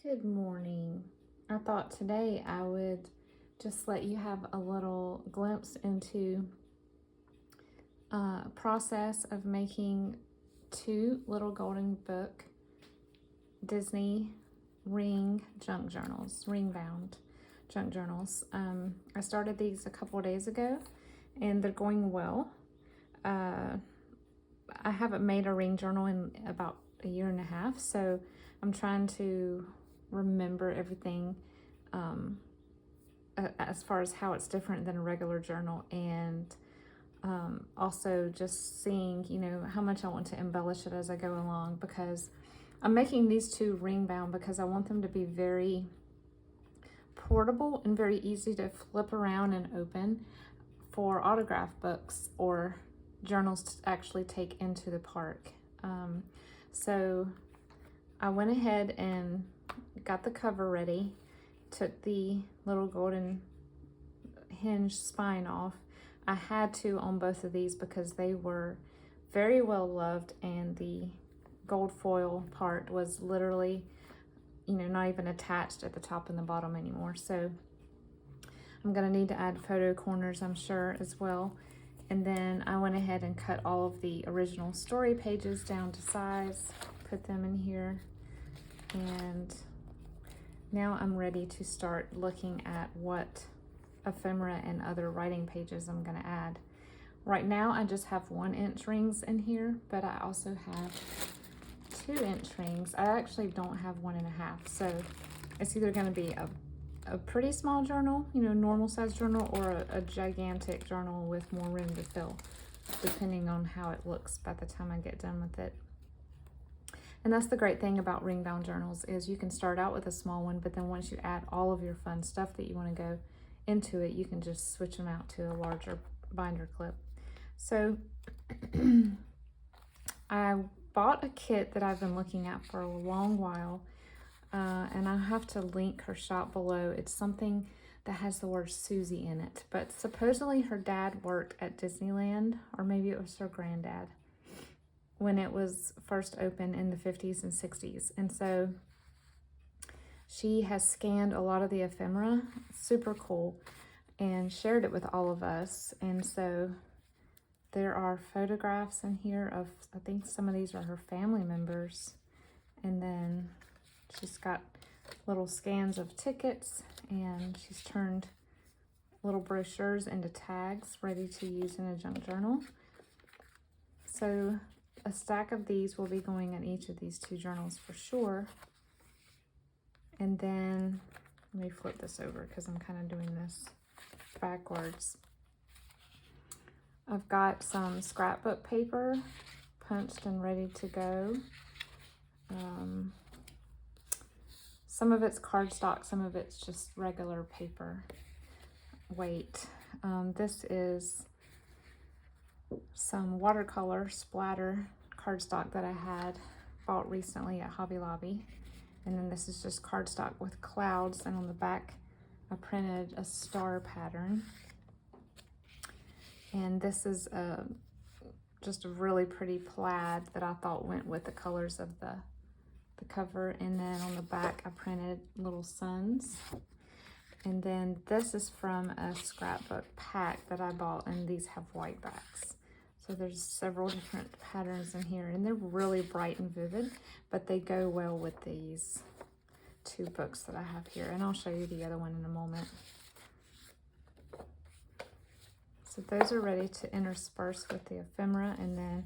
Good morning. I thought today I would just let you have a little glimpse into a process of making two little golden book Disney ring junk journals, ring bound junk journals. I started these a couple of days ago and they're going well. I haven't made a ring journal in about a year and a half, so I'm trying to remember everything as far as how it's different than a regular journal, and also just seeing, how much I want to embellish it as I go along, because I'm making these two ring bound because I want them to be very portable and very easy to flip around and open for autograph books or journals to actually take into the park. So I went ahead and got the cover ready, took the little golden hinge spine off. I had to on both of these because they were very well loved, and the gold foil part was literally, not even attached at the top and the bottom anymore. So I'm gonna need to add photo corners, I'm sure, as well. And then I went ahead and cut all of the original story pages down to size, put them in here, and now I'm ready to start looking at what ephemera and other writing pages I'm gonna add. Right now I just have 1-inch rings in here, but I also have 2-inch rings. I actually don't have 1.5, so it's either gonna be a pretty small journal, normal size journal, or a gigantic journal with more room to fill, depending on how it looks by the time I get done with it. And that's the great thing about ring bound journals, is you can start out with a small one, but then once you add all of your fun stuff that you want to go into it, you can just switch them out to a larger binder clip. So I bought a kit that I've been looking at for a long while, and I have to link her shop below. It's something that has the word Susie in it, but supposedly her dad worked at Disneyland, or maybe it was her granddad, when it was first opened in the 50s and 60s. And so she has scanned a lot of the ephemera, super cool, and shared it with all of us. And so there are photographs in here of, I think some of these are her family members. And then she's got little scans of tickets, and she's turned little brochures into tags ready to use in a junk journal. So a stack of these will be going in each of these two journals for sure. And then let me flip this over because I'm kind of doing this backwards. I've got some scrapbook paper punched and ready to go. Some of it's cardstock, some of it's just regular paper weight. This is some watercolor splatter cardstock that I had bought recently at Hobby Lobby. And then this is just cardstock with clouds, and on the back I printed a star pattern. And this is just a really pretty plaid that I thought went with the colors of the cover. And then on the back I printed little suns. And then this is from a scrapbook pack that I bought, and these have white backs. So there's several different patterns in here, and they're really bright and vivid, but they go well with these two books that I have here. And I'll show you the other one in a moment. So those are ready to intersperse with the ephemera. And then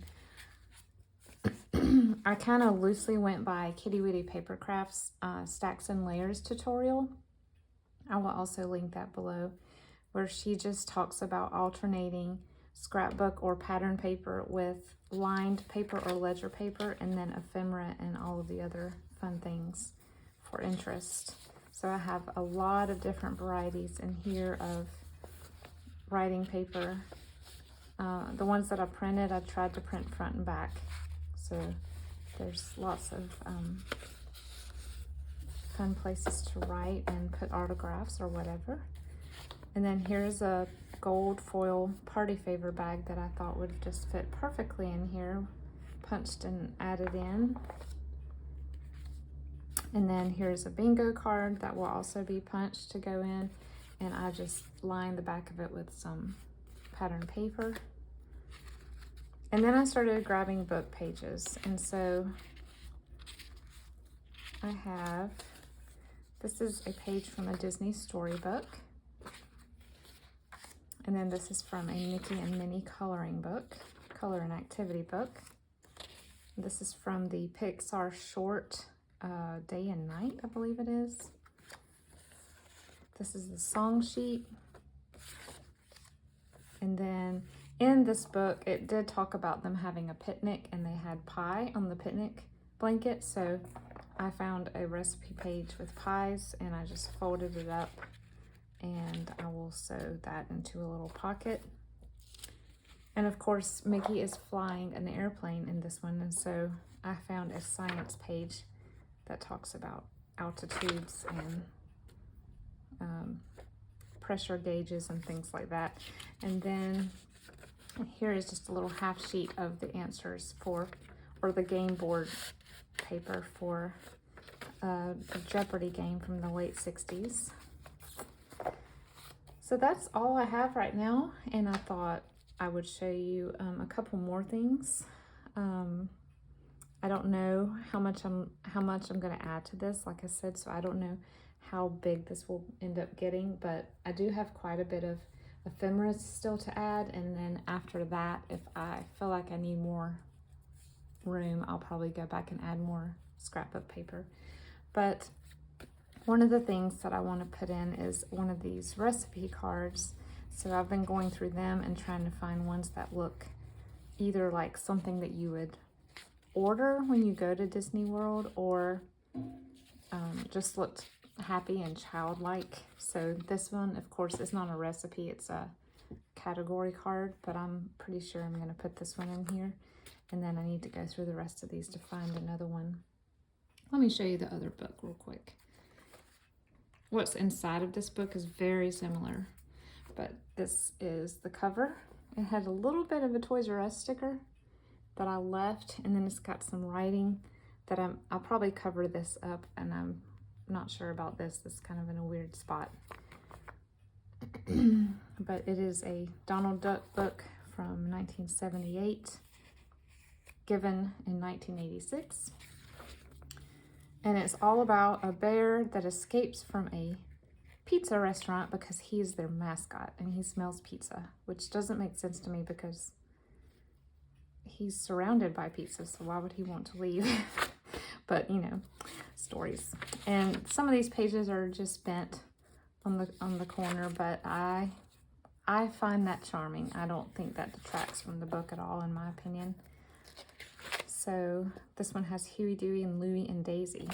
I kind of loosely went by Kittywitty Papercraft's Stacks and Layers tutorial. I will also link that below, where she just talks about alternating scrapbook or pattern paper with lined paper or ledger paper, and then ephemera and all of the other fun things for interest. So I have a lot of different varieties in here of writing paper. The ones that I printed, I tried to print front and back. So there's lots of fun places to write and put autographs or whatever. And then here's a gold foil party favor bag that I thought would just fit perfectly in here, punched and added in. And then here's a bingo card that will also be punched to go in. And I just lined the back of it with some pattern paper. And then I started grabbing book pages. And so I have, this is a page from a Disney storybook. And then this is from a Mickey and Minnie coloring book, color and activity book. This is from the Pixar short Day and Night, I believe it is. This is the song sheet. And then in this book, it did talk about them having a picnic, and they had pie on the picnic blanket. So I found a recipe page with pies, and I just folded it up, and I will sew that into a little pocket. And of course, Mickey is flying an airplane in this one, and so I found a science page that talks about altitudes and pressure gauges and things like that. And then here is just a little half sheet of the answers for, or the game board paper for a Jeopardy game from the late 60s. So that's all I have right now, and I thought I would show you a couple more things. I don't know how much I'm going to add to this, like I said, so I don't know how big this will end up getting, but I do have quite a bit of ephemera still to add, and then after that, if I feel like I need more room, I'll probably go back and add more scrapbook paper. But one of the things that I want to put in is one of these recipe cards. So I've been going through them and trying to find ones that look either like something that you would order when you go to Disney World, or just looked happy and childlike. So this one, of course, is not a recipe, it's a category card, but I'm pretty sure I'm going to put this one in here. And then I need to go through the rest of these to find another one. Let me show you the other book real quick. What's inside of this book is very similar, but this is the cover. It had a little bit of a Toys R Us sticker that I left, and then it's got some writing that I'll probably cover this up, and I'm not sure about this. This is kind of in a weird spot. But it is a Donald Duck book from 1978, given in 1986. And it's all about a bear that escapes from a pizza restaurant because he's their mascot and he smells pizza, which doesn't make sense to me because he's surrounded by pizza, so why would he want to leave? But you know, stories. And some of these pages are just bent on the corner, but I find that charming. I don't think that detracts from the book at all, in my opinion. So this one has Huey, Dewey, and Louie and Daisy.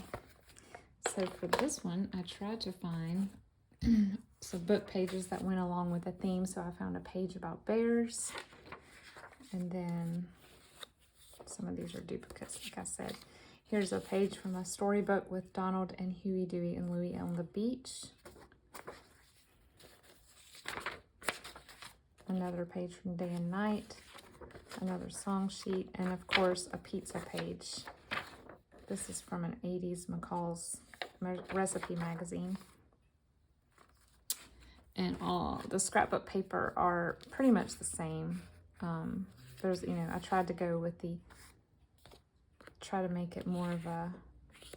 So for this one, I tried to find some book pages that went along with the theme. So I found a page about bears, and then some of these are duplicates, like I said. Here's a page from a storybook with Donald and Huey, Dewey, and Louie on the beach. Another page from Day and Night. Another song sheet, and of course a pizza page. This is from an 80s McCall's recipe magazine. And all the scrapbook paper are pretty much the same. There's, you know, I tried to go with the, try to make it more of a,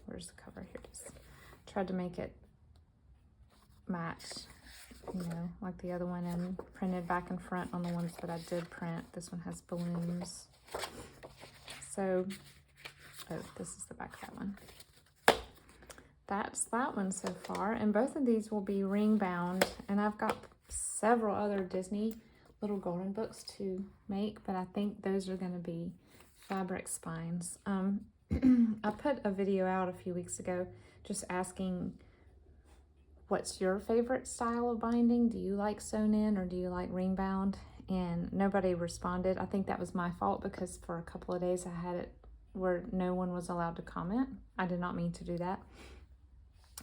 where's the cover? Here it is. Tried to make it match, you know, like the other one, and printed back and front on the ones that I did print. This one has balloons. So, oh, this is the back of that one. That's that one so far, and both of these will be ring bound, and I've got several other Disney little golden books to make, but I think those are going to be fabric spines. I put a video out a few weeks ago just asking, what's your favorite style of binding? Do you like sewn in or do you like ring bound? And nobody responded. I think that was my fault because for a couple of days I had it where no one was allowed to comment. I did not mean to do that.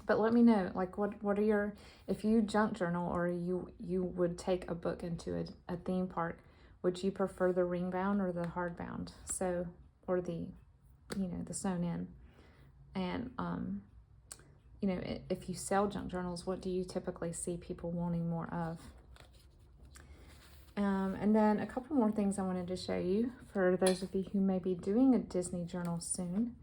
But let me know, like, what are your, if you junk journal or you would take a book into a theme park, would you prefer the ring bound or the hard bound? So, or the, you know, the sewn in. And you know, if you sell junk journals, what do you typically see people wanting more of? And then a couple more things I wanted to show you for those of you who may be doing a Disney journal soon.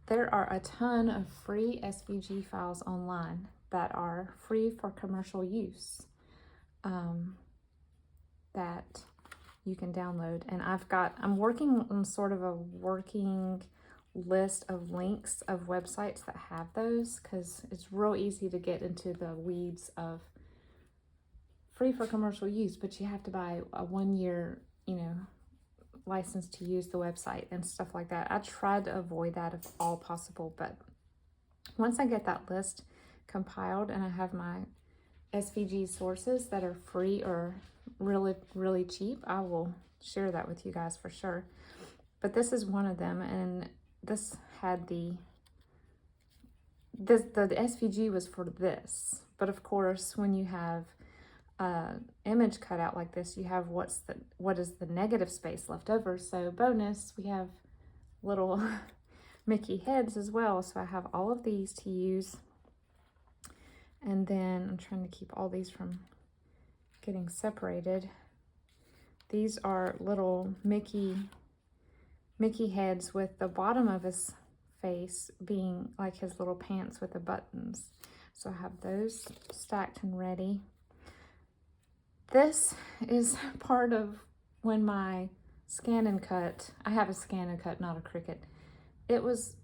There are a ton of free SVG files online that are free for commercial use that you can download. And I'm working on sort of a working list of links of websites that have those, because it's real easy to get into the weeds of free for commercial use, but you have to buy a 1-year, you know, license to use the website and stuff like that. I tried to avoid that if all possible, but once I get that list compiled and I have my SVG sources that are free or really, really cheap, I will share that with you guys for sure. But this is one of them, and this had the SVG was for this, but of course when you have image cut out like this, you have what is the negative space left over. So bonus, we have little Mickey heads as well. So I have all of these to use, and then I'm trying to keep all these from getting separated. These are little Mickey heads with the bottom of his face being like his little pants with the buttons. So I have those stacked and ready. This is part of when my scan and cut, I have a scan and cut, not a Cricut. It was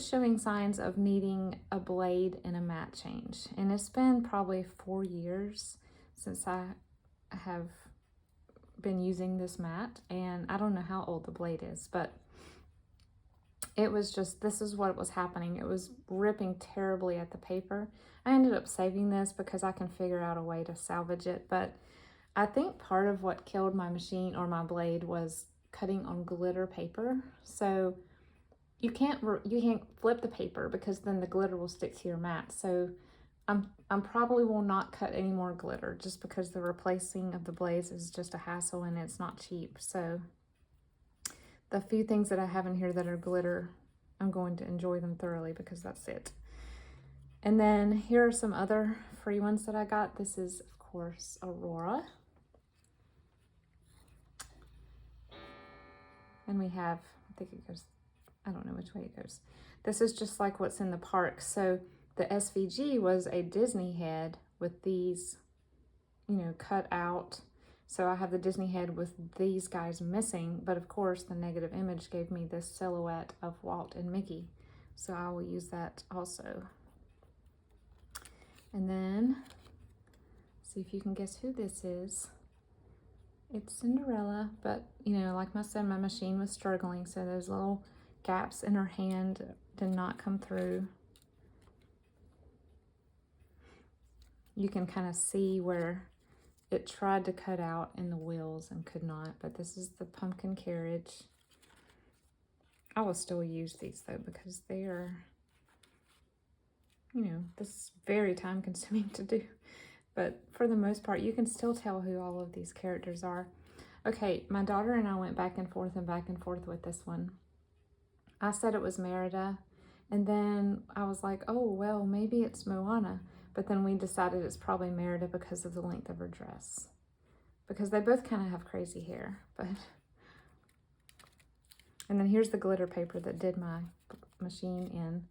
showing signs of needing a blade and a mat change. And it's been probably 4 years since I have been using this mat. And I don't know how old the blade is, but it was just, this is what was happening. It was ripping terribly at the paper. I ended up saving this because I can figure out a way to salvage it, but I think part of what killed my machine or my blade was cutting on glitter paper. So you can't flip the paper because then the glitter will stick to your mat. So I'm probably will not cut any more glitter just because the replacing of the blades is just a hassle and it's not cheap. So the few things that I have in here that are glitter, I'm going to enjoy them thoroughly because that's it. And then here are some other free ones that I got. This is of course Aurora. And we have, I think it goes, I don't know which way it goes. This is just like what's in the park. So the SVG was a Disney head with these, you know, cut out. So I have the Disney head with these guys missing, but of course the negative image gave me this silhouette of Walt and Mickey. So I will use that also. And then, see if you can guess who this is. It's Cinderella, but you know, like I said, my machine was struggling, so those little gaps in her hand did not come through. You can kind of see where it tried to cut out in the wheels and could not, but this is the pumpkin carriage. I will still use these though because they are, you know, this is very time consuming to do. But for the most part, you can still tell who all of these characters are. Okay, my daughter and I went back and forth with this one. I said it was Merida, and then I was like, oh, well, maybe it's Moana. But then we decided it's probably Merida because of the length of her dress. Because they both kind of have crazy hair. But and then here's the glitter paper that did my machine in.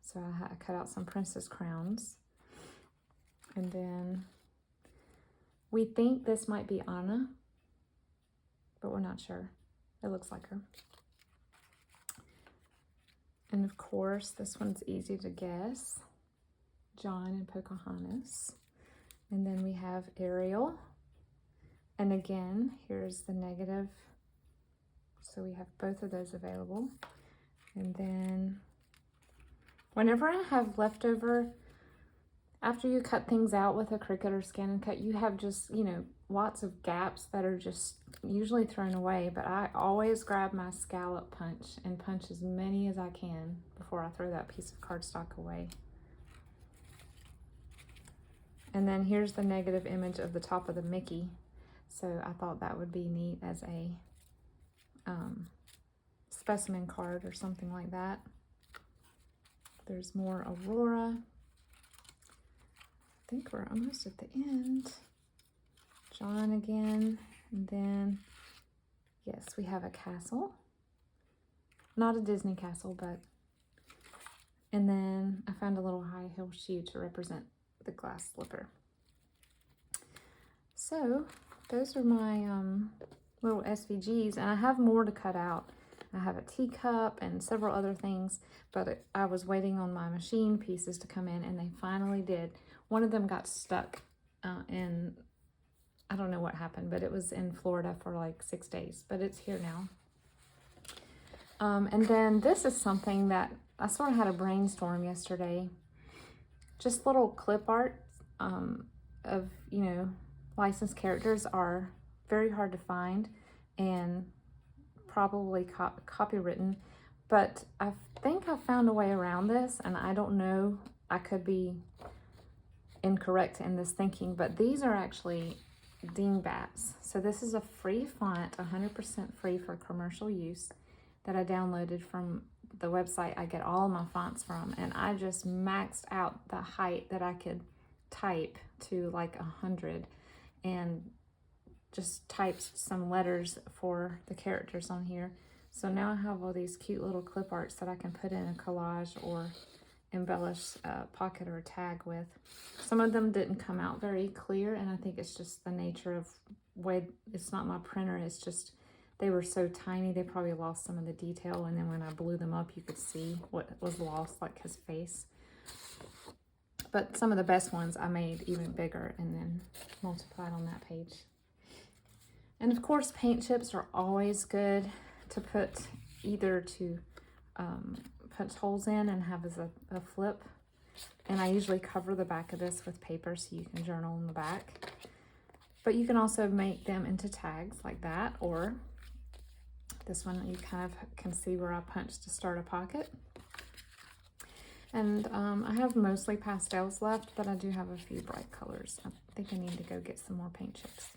So I cut out some princess crowns. And then we think this might be Anna, but we're not sure. It looks like her. And of course, this one's easy to guess. John and Pocahontas. And then we have Ariel. And again, here's the negative. So we have both of those available. And then whenever I have leftover, after you cut things out with a Cricut or Scan and Cut, you have just, you know, lots of gaps that are just usually thrown away. But I always grab my scallop punch and punch as many as I can before I throw that piece of cardstock away. And then here's the negative image of the top of the Mickey. So I thought that would be neat as a specimen card or something like that. There's more Aurora. I think we're almost at the end. John again, and then, yes, we have a castle. Not a Disney castle, but, and then I found a little high heel shoe to represent the glass slipper. So those are my little SVGs, and I have more to cut out. I have a teacup and several other things, but I was waiting on my machine pieces to come in, and they finally did. One of them got stuck in, I don't know what happened, but it was in Florida for like 6 days, but it's here now. And then this is something that I sort of had a brainstorm yesterday. Just little clip art of, you know, licensed characters are very hard to find and probably copywritten, but I think I found a way around this, and I don't know, I could be incorrect in this thinking, but these are actually dingbats. So this is a free font, 100% free for commercial use, that I downloaded from the website I get all my fonts from, and I just maxed out the height that I could type to like 100 and just typed some letters for the characters on here. So now I have all these cute little clip arts that I can put in a collage or embellish a pocket or a tag with. Some of them didn't come out very clear, and I think it's just the nature of way, it's not my printer, it's just they were so tiny they probably lost some of the detail, and then when I blew them up you could see what was lost, like his face. But some of the best ones I made even bigger and then multiplied on that page. And of course, paint chips are always good to put either to punch holes in and have as a flip. And I usually cover the back of this with paper so you can journal in the back. But you can also make them into tags like that, or this one you kind of can see where I punched to start a pocket. And I have mostly pastels left, but I do have a few bright colors. I think I need to go get some more paint chips.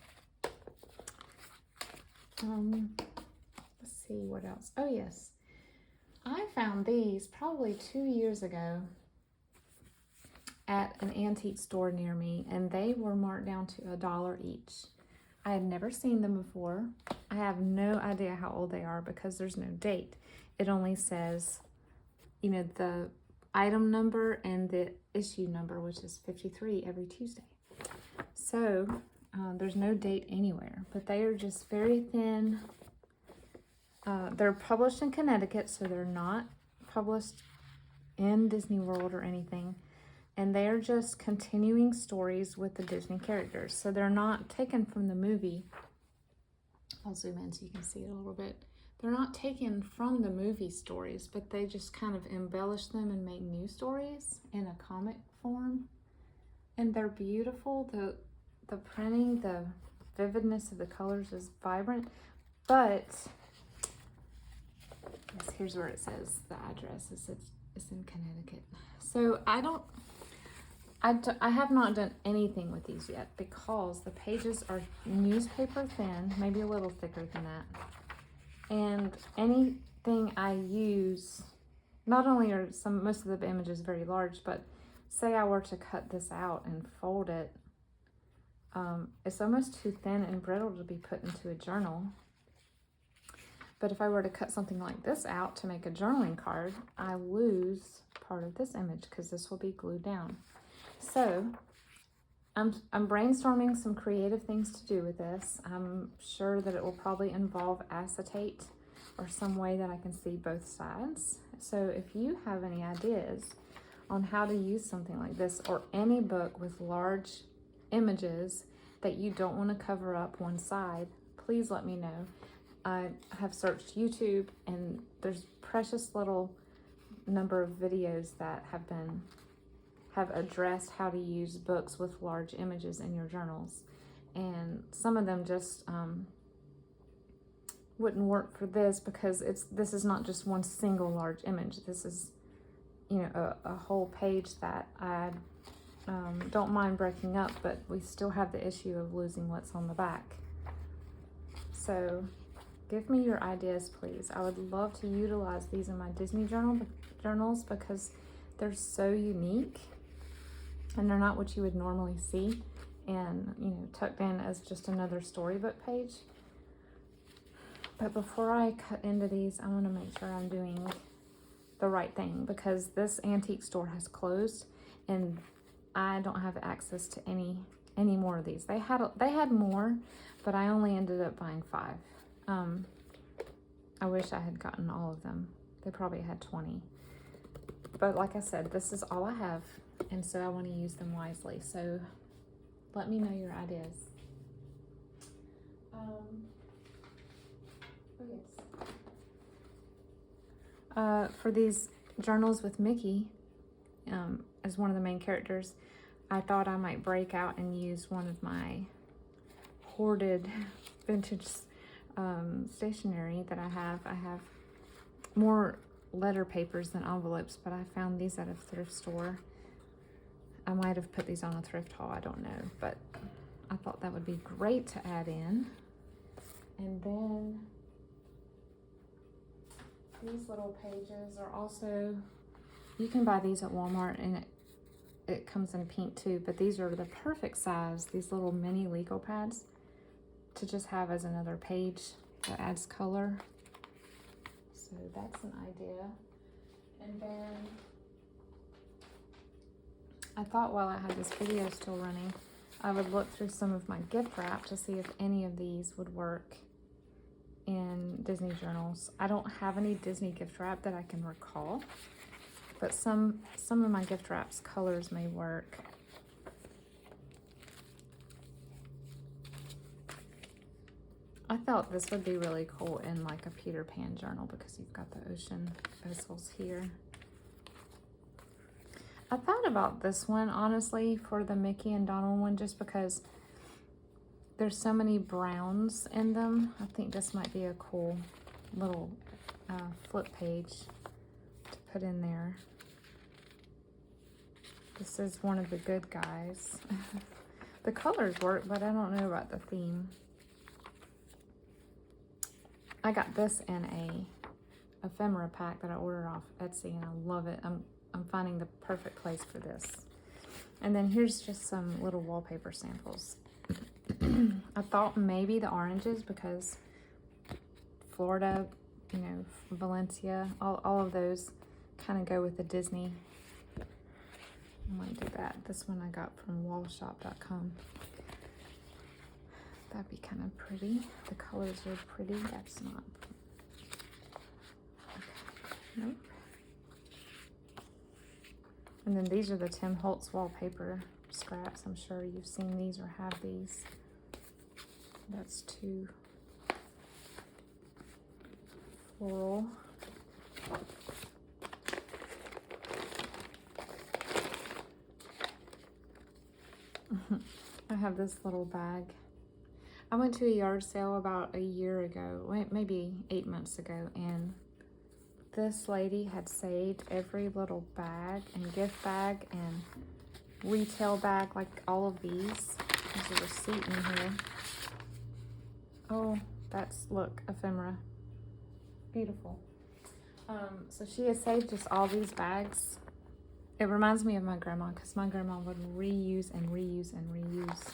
Let's see what else. Oh yes, I found these probably 2 years ago at an antique store near me, and they were marked down to $1 each. I had never seen them before. I have no idea how old they are because there's no date. It only says, you know, the item number and the issue number, which is 53 every Tuesday. So there's no date anywhere, but they are just very thin. They're published in Connecticut, so they're not published in Disney World or anything. And they are just continuing stories with the Disney characters. So they're not taken from the movie. I'll zoom in so you can see it a little bit. They're not taken from the movie stories, but they just kind of embellish them and make new stories in a comic form. And they're beautiful. The printing, the vividness of the colors is vibrant, but yes, here's where it says the address is it's in Connecticut. So I have not done anything with these yet because the pages are newspaper thin, maybe a little thicker than that. And anything I use, not only are most of the images very large, but say I were to cut this out and fold it, it's almost too thin and brittle to be put into a journal. But if I were to cut something like this out to make a journaling card, I lose part of this image because this will be glued down. So I'm brainstorming some creative things to do with this. I'm sure that it will probably involve acetate or some way that I can see both sides. So if you have any ideas on how to use something like this, or any book with large images that you don't want to cover up one side, please let me know. I have searched YouTube, and there's precious little number of videos that have addressed how to use books with large images in your journals, and some of them just wouldn't work for this because this is not just one single large image. This is, you know, a whole page that I don't mind breaking up, but we still have the issue of losing what's on the back. So give me your ideas, please. I would love to utilize these in my Disney journals because They're so unique, and they're not what you would normally see, and you know, tucked in as just another storybook page. But before I cut into these, I want to make sure I'm doing the right thing, because this antique store has closed and I don't have access to any more of these. They had more, but I only ended up buying 5. I wish I had gotten all of them. They probably had 20. But like I said, this is all I have, and so I want to use them wisely. So let me know your ideas. For these journals with Mickey as one of the main characters, I thought I might break out and use one of my hoarded vintage stationery that I have. I have more letter papers than envelopes, but I found these at a thrift store. I might have put these on a thrift haul, I don't know, but I thought that would be great to add in. And then these little pages are also, you can buy these at Walmart, and it comes in pink too, but these are the perfect size, these little mini legal pads to just have as another page that adds color. So that's an idea. And then I thought while I had this video still running, I would look through some of my gift wrap to see if any of these would work in Disney journals. I don't have any Disney gift wrap that I can recall, but some of my gift wrap's colors may work. I thought this would be really cool in like a Peter Pan journal, because you've got the ocean vessels here. I thought about this one, honestly, for the Mickey and Donald one, just because there's so many browns in them. I think this might be a cool little flip page to put in there. This is one of the good guys. The colors work, but I don't know about the theme. I got this in a ephemera pack that I ordered off Etsy, and I love it. I'm finding the perfect place for this. And then here's just some little wallpaper samples. I thought maybe the oranges, because Florida, you know, Valencia, all of those kind of go with the Disney. I might do that. This one I got from wallshop.com. That'd be kind of pretty. The colors are pretty. That's not. Okay. Nope. And then these are the Tim Holtz wallpaper scraps. I'm sure you've seen these or have these. That's 2 floral. I have this little bag. I went to a yard sale about a year ago, maybe 8 months ago, and this lady had saved every little bag and gift bag and retail bag, like all of these. There's a receipt in here. Oh, that's, look, ephemera. Beautiful. So she has saved just all these bags. It reminds me of my grandma, because my grandma would reuse and reuse and reuse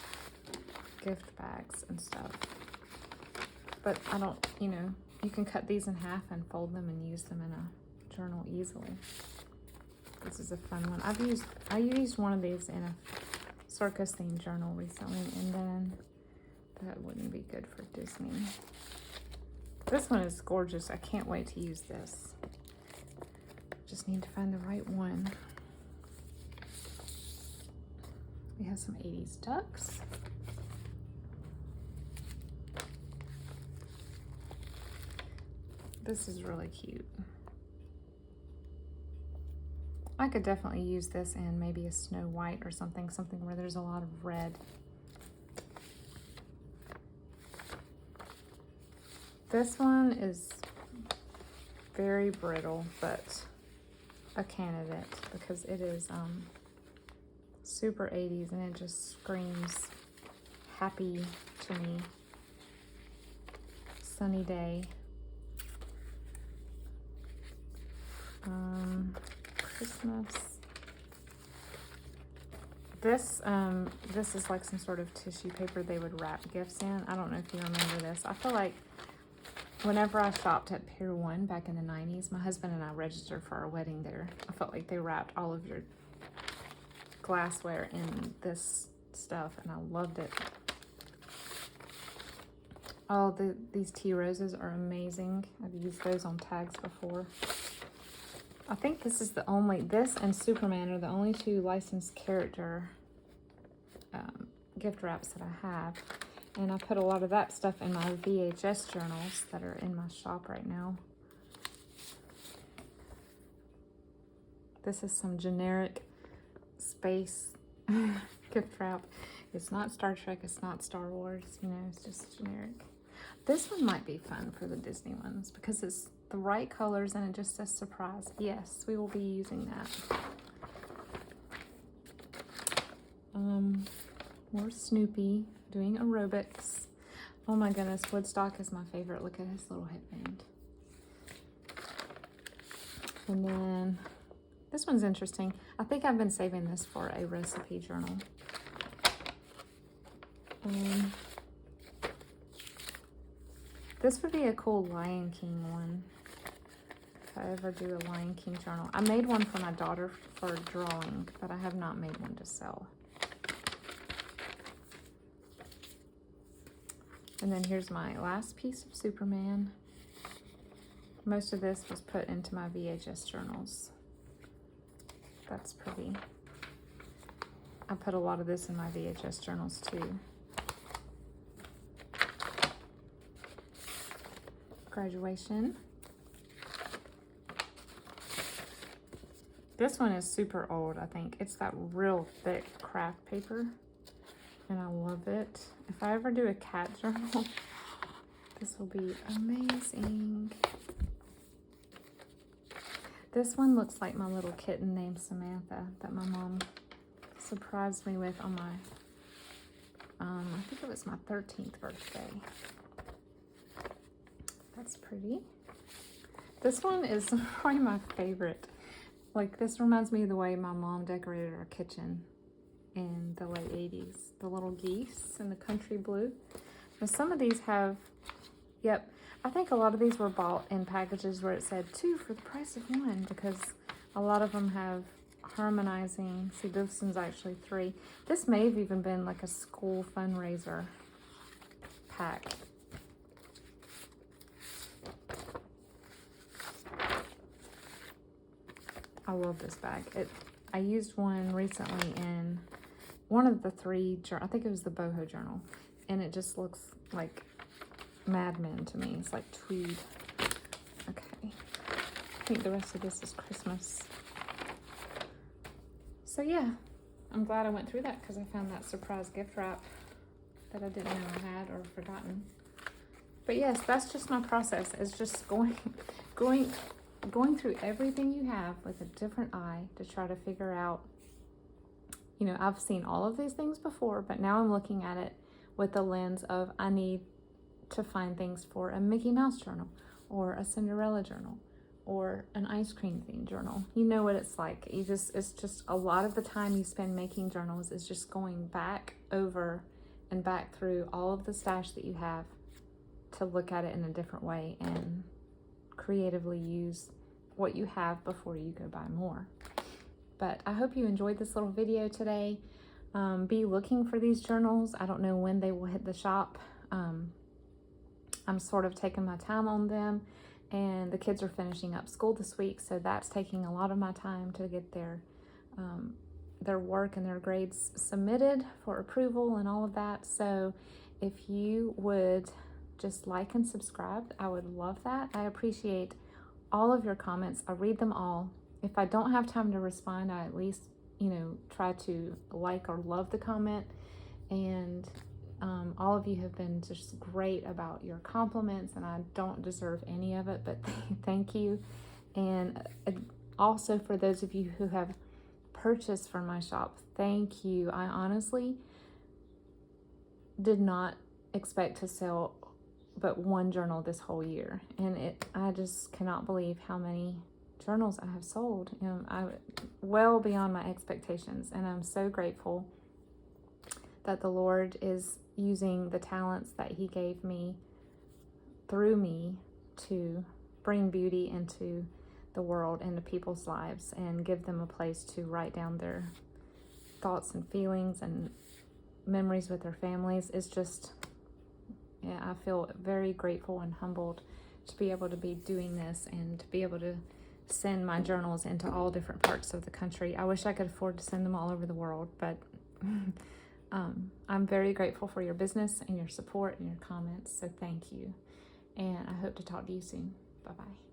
gift bags and stuff. But I don't, you know, you can cut these in half and fold them and use them in a journal easily. This is a fun one. I used one of these in a circus themed journal recently, and then that wouldn't be good for Disney. This one is gorgeous. I can't wait to use this. Just need to find the right one. We have some 80s ducks. This is really cute. I could definitely use this in maybe a Snow White or something where there's a lot of red. This one is very brittle, but a candidate, because it is super 80s, and it just screams happy to me. Sunny day. Christmas. This is like some sort of tissue paper they would wrap gifts in. I don't know if you remember this. I feel like whenever I shopped at Pier 1 back in the 90s, my husband and I registered for our wedding there. I felt like they wrapped all of your glassware in this stuff, and I loved it. Oh, these tea roses are amazing. I've used those on tags before. I think this and Superman are the only two licensed character gift wraps that I have. And I put a lot of that stuff in my VHS journals that are in my shop right now. This is some generic space gift wrap. It's not Star Trek, it's not Star Wars, you know, it's just generic. This one might be fun for the Disney ones because it's the right colors and it just says surprise. Yes, we will be using that. More Snoopy doing aerobics. Oh my goodness, Woodstock is my favorite. Look at his little headband. And then this one's interesting. I think I've been saving this for a recipe journal. This would be a cool Lion King one. If I ever do a Lion King journal. I made one for my daughter for drawing, but I have not made one to sell. And then here's my last piece of Superman. Most of this was put into my VHS journals. That's pretty. I put a lot of this in my VHS journals too. Graduation. This one is super old, I think. It's that real thick craft paper, and I love it. If I ever do a cat journal, this will be amazing. This one looks like my little kitten named Samantha that my mom surprised me with on my, I think it was my 13th birthday. That's pretty. This one is probably my favorite. Like, this reminds me of the way my mom decorated our kitchen in the late 80s. The little geese in the country blue. Now, some of these have, yep, I think a lot of these were bought in packages where it said 2 for the price of 1, because a lot of them have harmonizing. See, this one's actually 3. This may have even been like a school fundraiser pack. I love this bag. I used one recently in one of the 3, I think it was the Boho Journal, and it just looks like Mad Men to me. It's like tweed. Okay. I think the rest of this is Christmas. So yeah, I'm glad I went through that because I found that surprise gift wrap that I didn't know I had or forgotten. But yes, that's just my process. It's just going through everything you have with a different eye to try to figure out, you know, I've seen all of these things before, but now I'm looking at it with the lens of I need to find things for a Mickey Mouse journal or a Cinderella journal or an ice cream themed journal. You know what it's like. It's just a lot of the time you spend making journals is just going back over and back through all of the stash that you have to look at it in a different way and creatively use what you have before you go buy more. But I hope you enjoyed this little video today. Be looking for these journals. I don't know when they will hit the shop. I'm sort of taking my time on them, and the kids are finishing up school this week, so that's taking a lot of my time to get their work and their grades submitted for approval and all of that. So if you would just like and subscribe, I would love that. I appreciate all of your comments. I read them all. If I don't have time to respond, I at least, you know, try to like or love the comment. And all of you have been just great about your compliments, and I don't deserve any of it, but thank you. And also for those of you who have purchased from my shop, thank you. I honestly did not expect to sell but one journal this whole year, and I just cannot believe how many journals I have sold, well beyond my expectations. And I'm so grateful that the Lord is using the talents that He gave me through me to bring beauty into the world, into people's lives, and give them a place to write down their thoughts and feelings and memories with their families. Is just, yeah, I feel very grateful and humbled to be able to be doing this and to be able to send my journals into all different parts of the country. I wish I could afford to send them all over the world, but I'm very grateful for your business and your support and your comments. So thank you. And I hope to talk to you soon. Bye-bye.